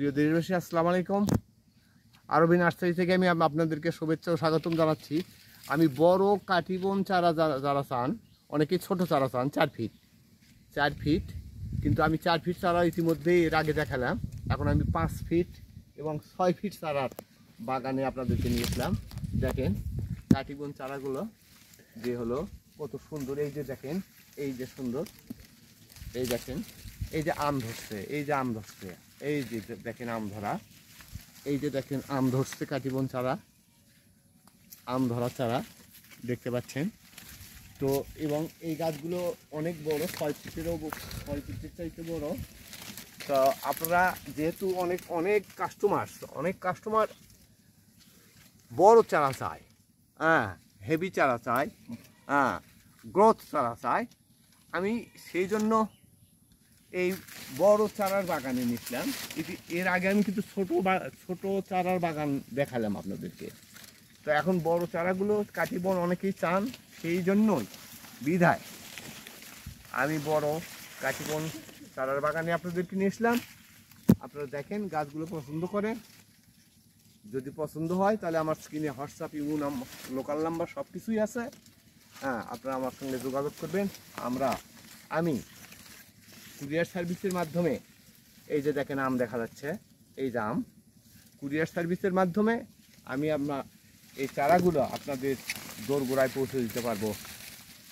প্রিয় দেশবাসী, আসসালামু আলাইকুম। আরবি নার্সারি থেকে আমি আপনাদেরকে শুভেচ্ছা ও স্বাগতম জানাচ্ছি। আমি বড় কাটিবন চারা যারা চান, অনেকেই ছোট চারা চান 4 ফিট, কিন্তু আমি 4 ফিট চারা ইতিমধ্যেই এর আগে দেখালাম। এখন আমি 5 ফিট এবং 6 ফিট চারার বাগানে আপনাদেরকে নিয়েছিলাম। দেখেন কাটিবন চারাগুলো যে হলো কত সুন্দর। এই যে দেখেন, এই যে সুন্দর, এই দেখেন, এই যে আম ধরছে, এই যে আম ধরছে, এই যে দেখেন আম ধরা, এই যে দেখেন আম ধরছে কাটিবন চারা, আম ধরা চারা দেখতে পাচ্ছেন তো। এবং এই গাছগুলো অনেক বড়, 6 ফিটের চাইতে বড়। তো আপনারা যেহেতু অনেক কাস্টমার বড় চারা চায়, হ্যাঁ, হেভি চারা চায়, হ্যাঁ, গ্রোথ চারা চায়, আমি সেই জন্য এই বড় চারার বাগানে নিয়েছিলাম। এর আগে আমি কিন্তু ছোট চারার বাগান দেখালাম আপনাদেরকে। তো এখন বড় চারাগুলো কাটিবন অনেকেই চান, সেই জন্যই বিধায় আমি বড় কাটিবন চারার বাগানে আপনাদেরকে নিয়েছিলাম। আপনারা দেখেন, গাছগুলো পছন্দ করেন, যদি পছন্দ হয় তাহলে আমার স্ক্রিনে WhatsApp, imo number, local number সব কিছুই আছে। হ্যাঁ, আপনারা আমার সঙ্গে যোগাযোগ করবেন। আমি কুরিয়ার সার্ভিসের মাধ্যমে, এই যে দেখেন আম দেখা যাচ্ছে, এই যে আম, কুরিয়ার সার্ভিসের মাধ্যমে আমি আপনার এই চারাগুলো আপনাদের দোরগোড়ায় পৌঁছে দিতে পারবো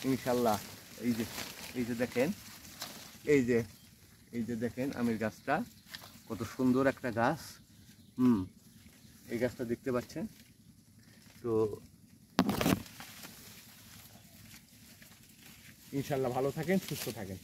ইনশাল্লাহ। এই যে দেখেন, এই যে দেখেন আমের গাছটা কত সুন্দর একটা গাছ। এই গাছটা দেখতে পাচ্ছেন তো। ইনশাল্লাহ ভালো থাকেন, সুস্থ থাকেন।